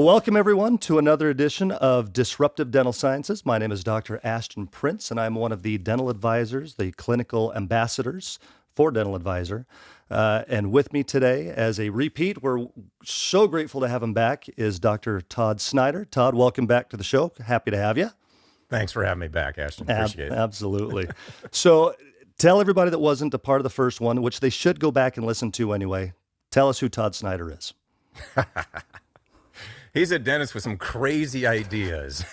welcome everyone to another edition of Disruptive Dental Sciences. My name is Dr. Ashton Prince, and I'm one of the dental advisors, the clinical ambassadors for Dental Advisor. And with me today, as a repeat, we're so grateful to have him back, is Dr. Todd Snyder. Todd, welcome back to the show. Happy to have you. Thanks for having me back, Ashton. Appreciate it. Absolutely. So tell everybody that wasn't a part of the first one, which they should go back and listen to anyway. Tell us who Todd Snyder is. He's a dentist with some crazy ideas.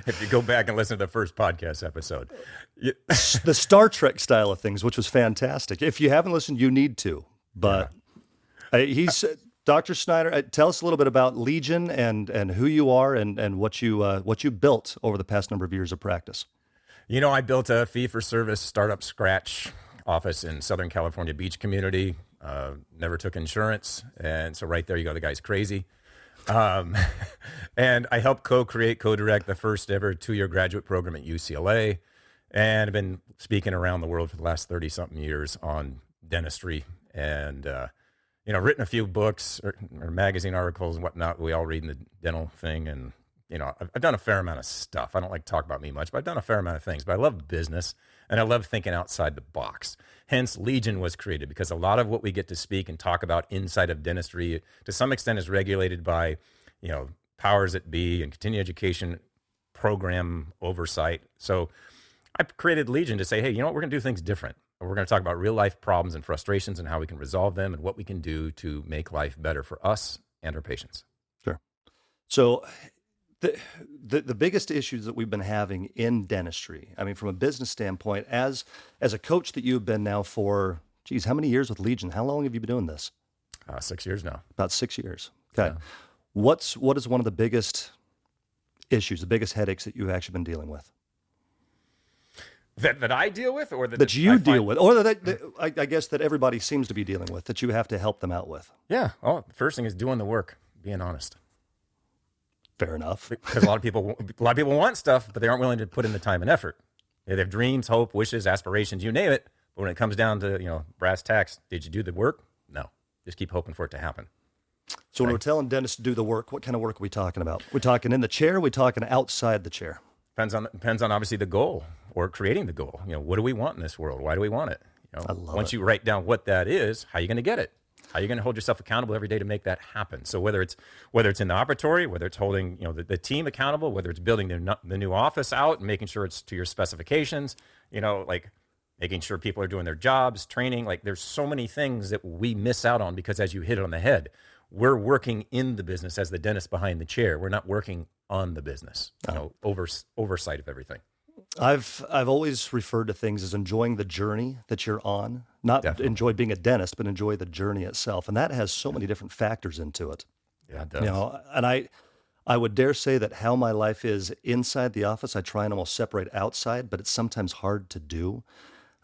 If you go back and listen to the first podcast episode. The Star Trek style of things, which was fantastic. If you haven't listened, you need to. But he's Dr. Snyder. Tell us a little bit about Legion and who you are and what you built over the past number of years of practice. You know, I built a fee-for-service startup scratch office in Southern California beach community. Never took insurance. And so right there you go, the guy's crazy. And I helped co-direct the first ever 2-year graduate program at UCLA, and I've been speaking around the world for the last 30-something years on dentistry, and written a few books or magazine articles and whatnot. We all read in the dental thing, and I've done a fair amount of stuff. I don't like to talk about me much, but I've done a fair amount of things. But I love business, and I love thinking outside the box. Hence, Legion was created because a lot of what we get to speak and talk about inside of dentistry, to some extent, is regulated by, powers that be and continuing education program oversight. So I created Legion to say, hey, we're going to do things different. We're going to talk about real life problems and frustrations and how we can resolve them and what we can do to make life better for us and our patients. Sure. So the biggest issues that we've been having in dentistry, I mean, from a business standpoint, as a coach that you've been now for, how many years with Legion? How long have you been doing this? 6 years now. About 6 years. Okay. Yeah. What is one of the biggest issues, the biggest headaches that you've actually been dealing with? That I deal with, or that you deal with, or that I guess that everybody seems to be dealing with, that you have to help them out with? Yeah. Oh, the first thing is doing the work, being honest. Fair enough. Because a lot of people want stuff, but they aren't willing to put in the time and effort. They have dreams, hope, wishes, aspirations, you name it. But when it comes down to, brass tacks, did you do the work? No. Just keep hoping for it to happen. So when we're telling dentists to do the work, what kind of work are we talking about? We're talking in the chair, we're talking outside the chair. Depends on obviously the goal or creating the goal. What do we want in this world? Why do we want it? Once you write down what that is, how are you going to get it? How are you going to hold yourself accountable every day to make that happen? So whether it's in the operatory, whether it's holding the team accountable, whether it's building the new office out and making sure it's to your specifications, like making sure people are doing their jobs, training, like there's so many things that we miss out on because, as you hit it on the head, we're working in the business as the dentist behind the chair. We're not working on the business, oversight of everything. I've always referred to things as enjoying the journey that you're on, not Definitely. Enjoy being a dentist, but enjoy the journey itself. And that has so many different factors into it. Yeah, it does. And I would dare say that how my life is inside the office, I try and almost separate outside, but it's sometimes hard to do.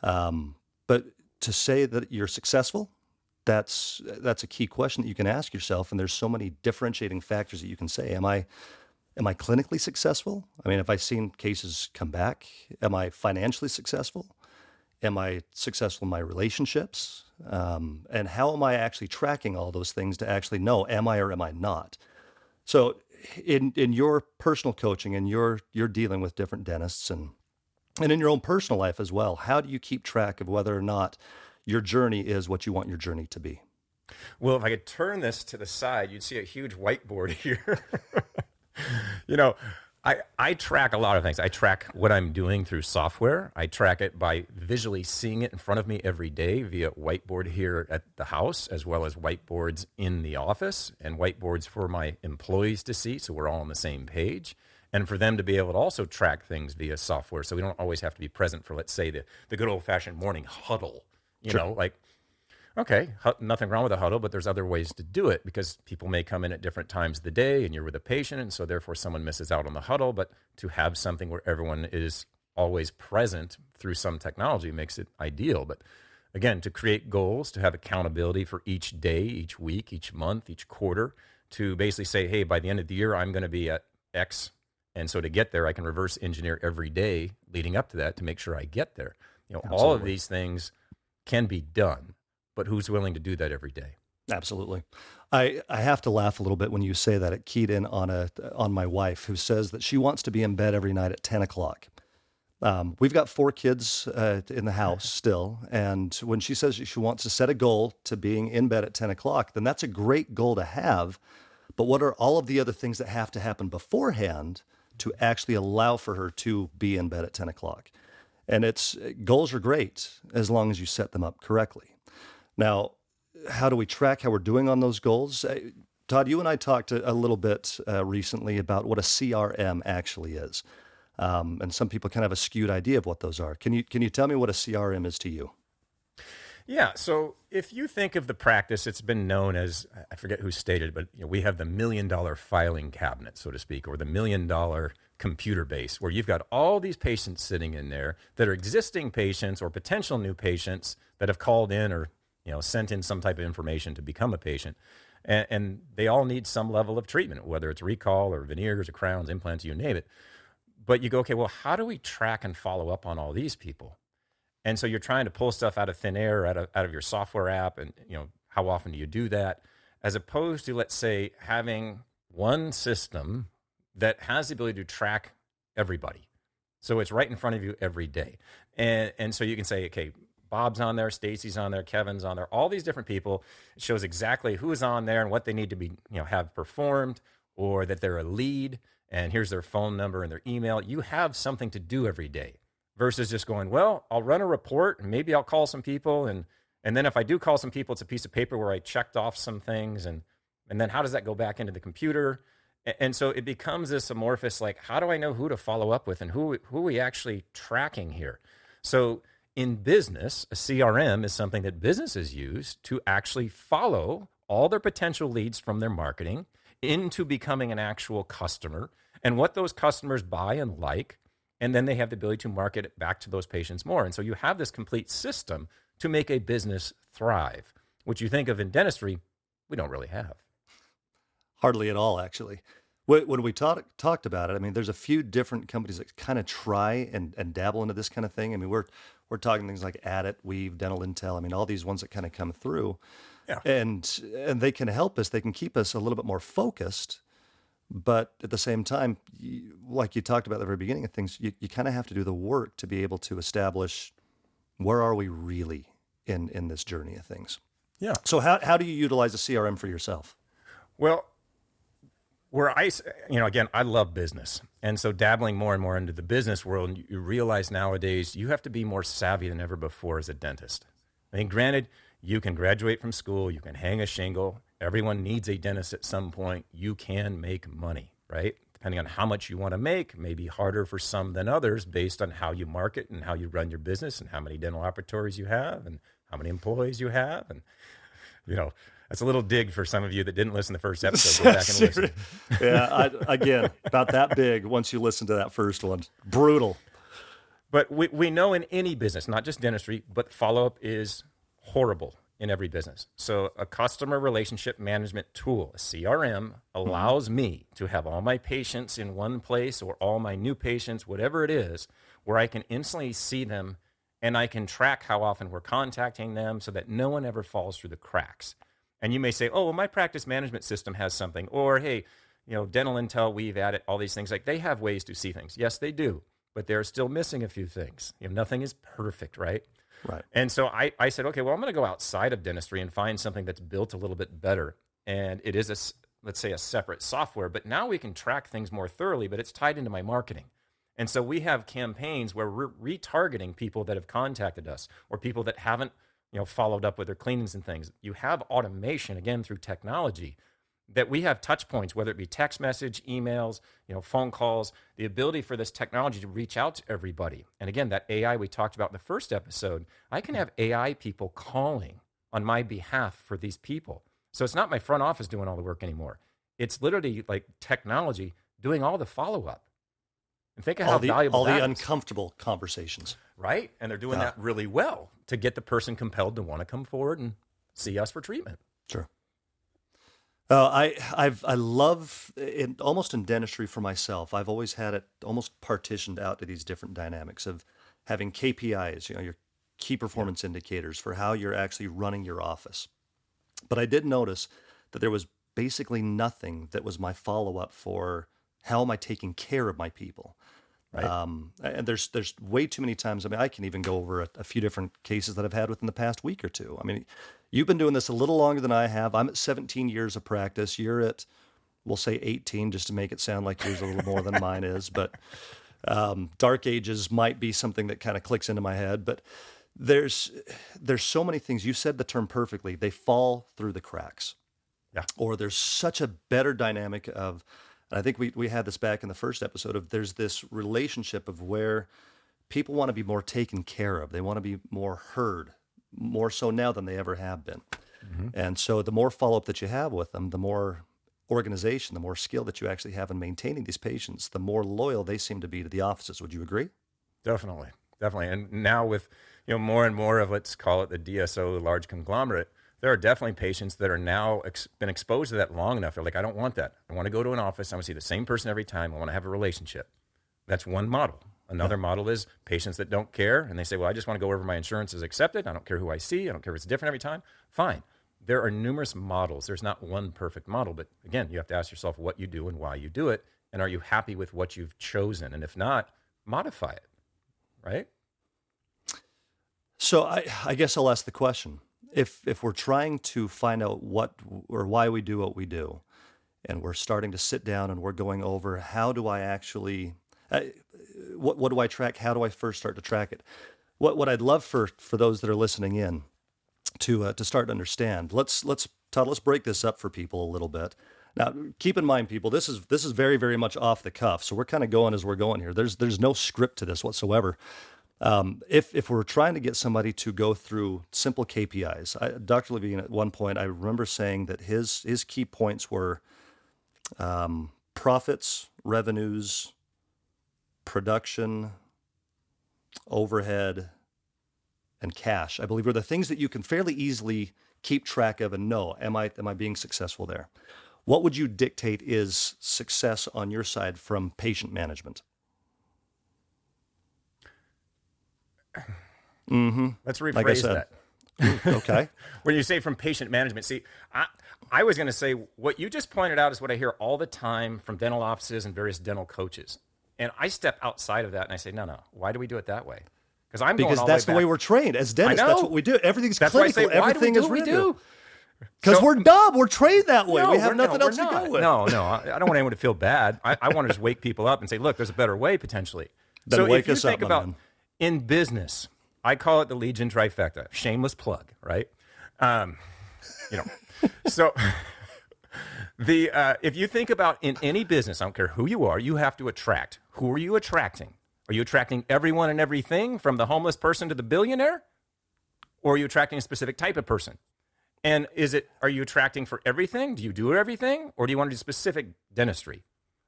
But to say that you're successful, that's a key question that you can ask yourself. And there's so many differentiating factors that you can say. Am I clinically successful? I mean, have I seen cases come back? Am I financially successful? Am I successful in my relationships? And how am I actually tracking all those things to actually know, am I or am I not? So in your personal coaching, and you're dealing with different dentists and in your own personal life as well, how do you keep track of whether or not your journey is what you want your journey to be? Well, if I could turn this to the side, you'd see a huge whiteboard here. I track a lot of things. I track what I'm doing through software. I track it by visually seeing it in front of me every day via whiteboard here at the house, as well as whiteboards in the office and whiteboards for my employees to see, so we're all on the same page, and for them to be able to also track things via software, so we don't always have to be present for, let's say, the good old-fashioned morning huddle. Sure. Okay, nothing wrong with a huddle, but there's other ways to do it because people may come in at different times of the day and you're with a patient, and so therefore someone misses out on the huddle. But to have something where everyone is always present through some technology makes it ideal. But again, to create goals, to have accountability for each day, each week, each month, each quarter, to basically say, hey, by the end of the year, I'm going to be at X. And so to get there, I can reverse engineer every day leading up to that to make sure I get there. All of these things can be done. But who's willing to do that every day? Absolutely. I have to laugh a little bit when you say that. It keyed in on my wife, who says that she wants to be in bed every night at 10 o'clock. We've got 4 kids in the house still, and when she says she wants to set a goal to being in bed at 10 o'clock, then that's a great goal to have. But what are all of the other things that have to happen beforehand to actually allow for her to be in bed at 10 o'clock? And it's goals are great as long as you set them up correctly. Now, how do we track how we're doing on those goals? Todd, you and I talked a little bit recently about what a CRM actually is. And some people kind of have a skewed idea of what those are. Can you tell me what a CRM is to you? Yeah. So if you think of the practice, it's been known as, I forget who stated, but we have the $1 million filing cabinet, so to speak, or the $1 million computer base, where you've got all these patients sitting in there that are existing patients or potential new patients that have called in or sent in some type of information to become a patient. And they all need some level of treatment, whether it's recall or veneers or crowns, implants, you name it. But you go, okay, well, how do we track and follow up on all these people? And so you're trying to pull stuff out of thin air, out of your software app, and how often do you do that? As opposed to, let's say, having one system that has the ability to track everybody. So it's right in front of you every day. And so you can say, okay, Bob's on there, Stacy's on there, Kevin's on there, all these different people. It shows exactly who's on there and what they need to be, have performed, or that they're a lead, and here's their phone number and their email. You have something to do every day versus just going, well, I'll run a report and maybe I'll call some people. And then if I do call some people, it's a piece of paper where I checked off some things. And then how does that go back into the computer? And so it becomes this amorphous, like, how do I know who to follow up with and who are we actually tracking here? So in business, a CRM is something that businesses use to actually follow all their potential leads from their marketing into becoming an actual customer and what those customers buy and like. And then they have the ability to market it back to those patients more. And so you have this complete system to make a business thrive, which you think of in dentistry, we don't really have. Hardly at all, actually. When we talked about it, I mean, there's a few different companies that kind of try and dabble into this kind of thing. I mean, we're talking things like Addit, Weave, Dental Intel. I mean, all these ones that kind of come through, Yeah. and they can help us. They can keep us a little bit more focused. But at the same time, like you talked about at the very beginning of things, you kind of have to do the work to be able to establish where are we really in this journey of things. Yeah. So how do you utilize a CRM for yourself? Well, again, I love business. And so dabbling more and more into the business world, you realize nowadays you have to be more savvy than ever before as a dentist. I mean, granted, you can graduate from school, you can hang a shingle. Everyone needs a dentist at some point. You can make money, right? Depending on how much you want to make, may be harder for some than others based on how you market and how you run your business and how many dental operators you have and how many employees you have. And, that's a little dig for some of you that didn't listen to the first episode. Go back and listen. Yeah, again, about that big once you listen to that first one. Brutal. But we know in any business, not just dentistry, but follow-up is horrible in every business. So a customer relationship management tool, a CRM, allows me to have all my patients in one place or all my new patients, whatever it is, where I can instantly see them and I can track how often we're contacting them so that no one ever falls through the cracks. And you may say, oh, well, my practice management system has something. Or, hey, Dental Intel, We've Added, all these things. Like, they have ways to see things. Yes, they do. But they're still missing a few things. Nothing is perfect, right? Right. And so I said, okay, well, I'm going to go outside of dentistry and find something that's built a little bit better. And it is, let's say, a separate software. But now we can track things more thoroughly, but it's tied into my marketing. And so we have campaigns where we're retargeting people that have contacted us or people that haven't followed up with their cleanings and things. You have automation, again, through technology, that we have touch points, whether it be text message, emails, phone calls, the ability for this technology to reach out to everybody. And again, that AI we talked about in the first episode, I can have AI people calling on my behalf for these people. So it's not my front office doing all the work anymore. It's literally like technology doing all the follow-up. And think of how valuable that is. All the uncomfortable conversations. Right? And they're doing that really well to get the person compelled to want to come forward and see us for treatment. Sure. I love it almost in dentistry for myself. I've always had it almost partitioned out to these different dynamics of having KPIs, your key performance indicators for how you're actually running your office. But I did notice that there was basically nothing that was my follow-up for how am I taking care of my people. Right. And there's way too many times. I mean, I can even go over a few different cases that I've had within the past week or two. I mean, you've been doing this a little longer than I have. I'm at 17 years of practice. You're at, we'll say 18, just to make it sound like yours a little more than mine is. But dark ages might be something that kind of clicks into my head. But there's so many things. You said the term perfectly. They fall through the cracks. Yeah. Or there's such a better dynamic of, and I think we had this back in the first episode of, there's this relationship of where people want to be more taken care of. They want to be more heard, more so now than they ever have been. Mm-hmm. And so the more follow-up that you have with them, the more organization, the more skill that you actually have in maintaining these patients, the more loyal they seem to be to the offices. Would you agree? Definitely. And now with more and more of, let's call it the DSO, the large conglomerate, there are definitely patients that are now been exposed to that long enough. They're like, I don't want that. I want to go to an office. I want to see the same person every time. I want to have a relationship. That's one model. Another model is patients that don't care, and they say, well, I just want to go wherever my insurance is accepted. I don't care who I see. I don't care if it's different every time. Fine. There are numerous models. There's not one perfect model. But again, you have to ask yourself what you do and why you do it. And are you happy with what you've chosen? And if not, modify it. Right? So I guess I'll ask the question. If we're trying to find out what or why we do what we do, and we're starting to sit down and we're going over how do I actually, what do I track? How do I first start to track it? What I'd love for those that are listening in to start to understand. Todd, let's break this up for people a little bit. Now, keep in mind, people, this is very, very much off the cuff. So we're kind of going as we're going here. There's no script to this whatsoever. If we're trying to get somebody to go through simple KPIs, Dr. Levine at one point, I remember saying that his key points were profits, revenues, production, overhead, and cash. I believe were the things that you can fairly easily keep track of and know, am I being successful there? What would you dictate is success on your side from patient management? Mm-hmm. Let's rephrase like I said. that. Okay. When you say from patient management, see, I was going to say what you just pointed out is what I hear all the time from dental offices and various dental coaches. And I step outside of that and I say, no, why do we do it that way? Because that's the way we're trained as dentists. That's what we do. Everything's that's clinical. Why I say, everything is written. Because So, we're dumb. We're trained that way. No, we have nothing else to not. go with. No, I don't want anyone to feel bad. I want to just wake people up and say, look, there's a better way potentially. Then so wake if you us up, think my about man. in business, I call it the Legion trifecta. Shameless plug, right? So if you think about in any business, I don't care who you are, you have to attract. Who are you attracting? Are you attracting everyone and everything from the homeless person to the billionaire? Or are you attracting a specific type of person? And are you attracting for everything? Do you do everything? Or do you want to do specific dentistry?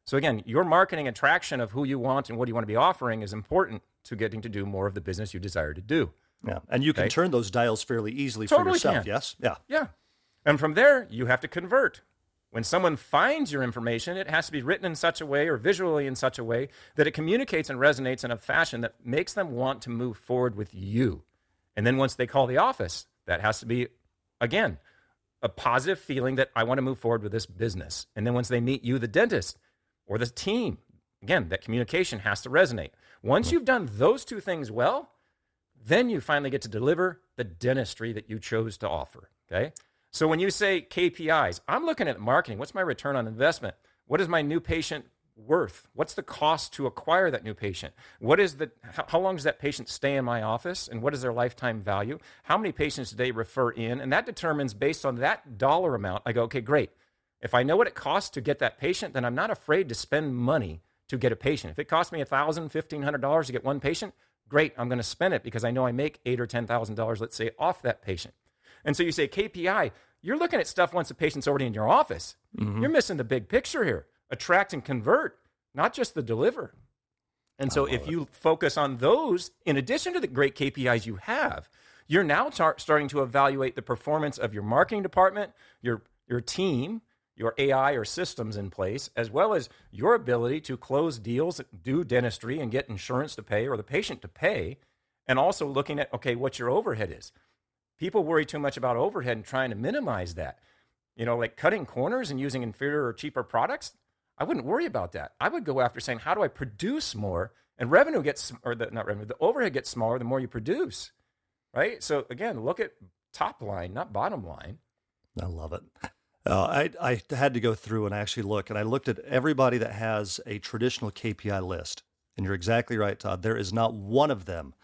So again, your marketing attraction of who you want and what you want to be offering is important to getting to do more of the business you desire to do. Yeah, and you can turn those dials fairly easily for Totally yourself. can. Yes. Yeah. Yeah. And from there, you have to convert. When someone finds your information, it has to be written in such a way or visually in such a way that it communicates and resonates in a fashion that makes them want to move forward with you. And then once they call the office, that has to be, again, a positive feeling that I want to move forward with this business. And then once they meet you, the dentist or the team, again, that communication has to resonate. Once you've done those two things well, then you finally get to deliver the dentistry that you chose to offer, okay? So when you say KPIs, I'm looking at marketing. What's my return on investment? What is my new patient worth? What's the cost to acquire that new patient? How long does that patient stay in my office? And what is their lifetime value? How many patients do they refer in? And that determines based on that dollar amount, I go, okay, great. If I know what it costs to get that patient, then I'm not afraid to spend money to get a patient. If it costs me $1,000, $1,500 to get one patient, great, I'm going to spend it because I know I make $8,000 or $10,000, let's say, off that patient. And so you say KPI, you're looking at stuff once the patient's already in your office. Mm-hmm. You're missing the big picture here. Attract and convert, not just the deliver. And so if you focus on those, in addition to the great KPIs you have, you're now starting to evaluate the performance of your marketing department, your team, your AI or systems in place, as well as your ability to close deals, do dentistry, and get insurance to pay or the patient to pay, and also looking at, okay, what your overhead is. People worry too much about overhead and trying to minimize that. Like cutting corners and using inferior or cheaper products, I wouldn't worry about that. I would go after saying, how do I produce more? And revenue gets, or not revenue, the overhead gets smaller the more you produce, right? So again, look at top line, not bottom line. I love it. I had to go through and actually look, and I looked at everybody that has a traditional KPI list. And you're exactly right, Todd. There is not one of them,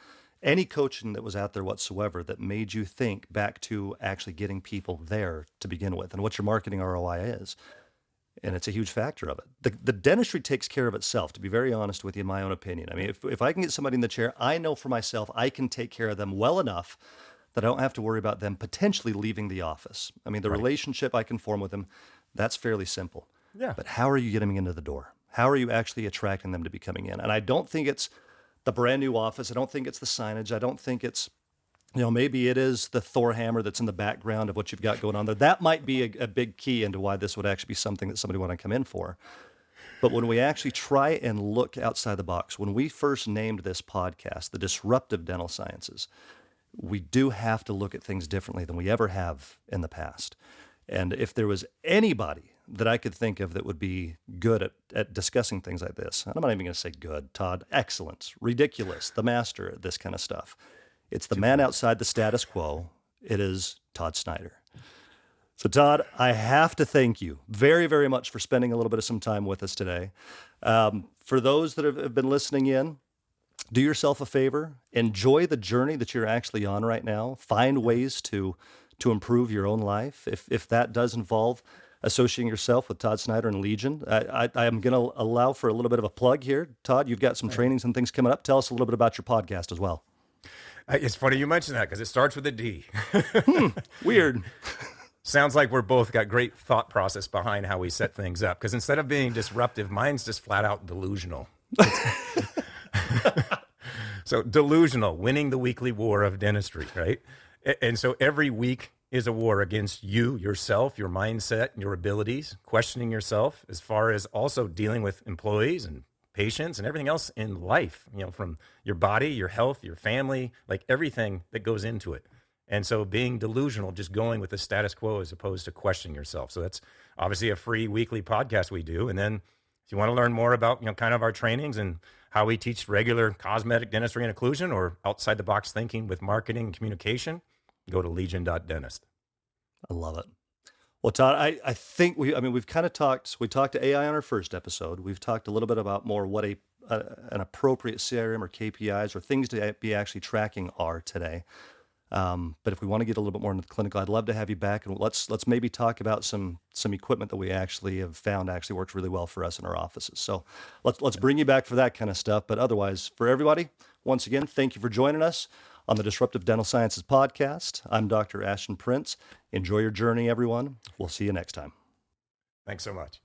any coaching that was out there whatsoever, that made you think back to actually getting people there to begin with and what your marketing ROI is. And it's a huge factor of it. The dentistry takes care of itself, to be very honest with you, in my own opinion. I mean, if I can get somebody in the chair, I know for myself, I can take care of them well enough that I don't have to worry about them potentially leaving the office. I mean, the relationship I can form with them, that's fairly simple. Yeah. But how are you getting them into the door? How are you actually attracting them to be coming in? And I don't think it's the brand new office. I don't think it's the signage. I don't think it's, maybe it is the Thor hammer that's in the background of what you've got going on there. That might be a big key into why this would actually be something that somebody would want to come in for. But when we actually try and look outside the box, when we first named this podcast, the Disruptive Dental Sciences, we do have to look at things differently than we ever have in the past. And if there was anybody that I could think of that would be good at discussing things like this, and I'm not even going to say good, Todd, excellence, ridiculous, the master at this kind of stuff. It's the man outside the status quo. It is Todd Snyder. So Todd, I have to thank you very, very much for spending a little bit of some time with us today. For those that have been listening in, do yourself a favor, enjoy the journey that you're actually on right now. Find ways to improve your own life. If that does involve associating yourself with Todd Snyder and Legion, I am going to allow for a little bit of a plug here. Todd, you've got some trainings and things coming up. Tell us a little bit about your podcast as well. It's funny you mentioned that because it starts with a D. Weird. Sounds like we're both got great thought process behind how we set things up. Because instead of being disruptive, mine's just flat out delusional. So delusional, winning the weekly war of dentistry, right? And so every week is a war against you, yourself, your mindset, and your abilities, questioning yourself as far as also dealing with employees and patients and everything else in life, from your body, your health, your family, like everything that goes into it. And so being delusional, just going with the status quo as opposed to questioning yourself. So that's obviously a free weekly podcast we do. And then if you want to learn more about, kind of our trainings and how we teach regular cosmetic dentistry and occlusion or outside the box thinking with marketing and communication, go to legion.dentist. I love it. Well, Todd, I think we've kind of talked, we talked to AI on our first episode. We've talked a little bit about more what an appropriate CRM or KPIs or things to be actually tracking are today. But if we want to get a little bit more into the clinical, I'd love to have you back, and let's maybe talk about some equipment that we actually have found actually works really well for us in our offices. So let's bring you back for that kind of stuff. But otherwise, for everybody, once again, thank you for joining us on the Disruptive Dental Sciences podcast. I'm Dr. Ashton Prince. Enjoy your journey, everyone. We'll see you next time. Thanks so much.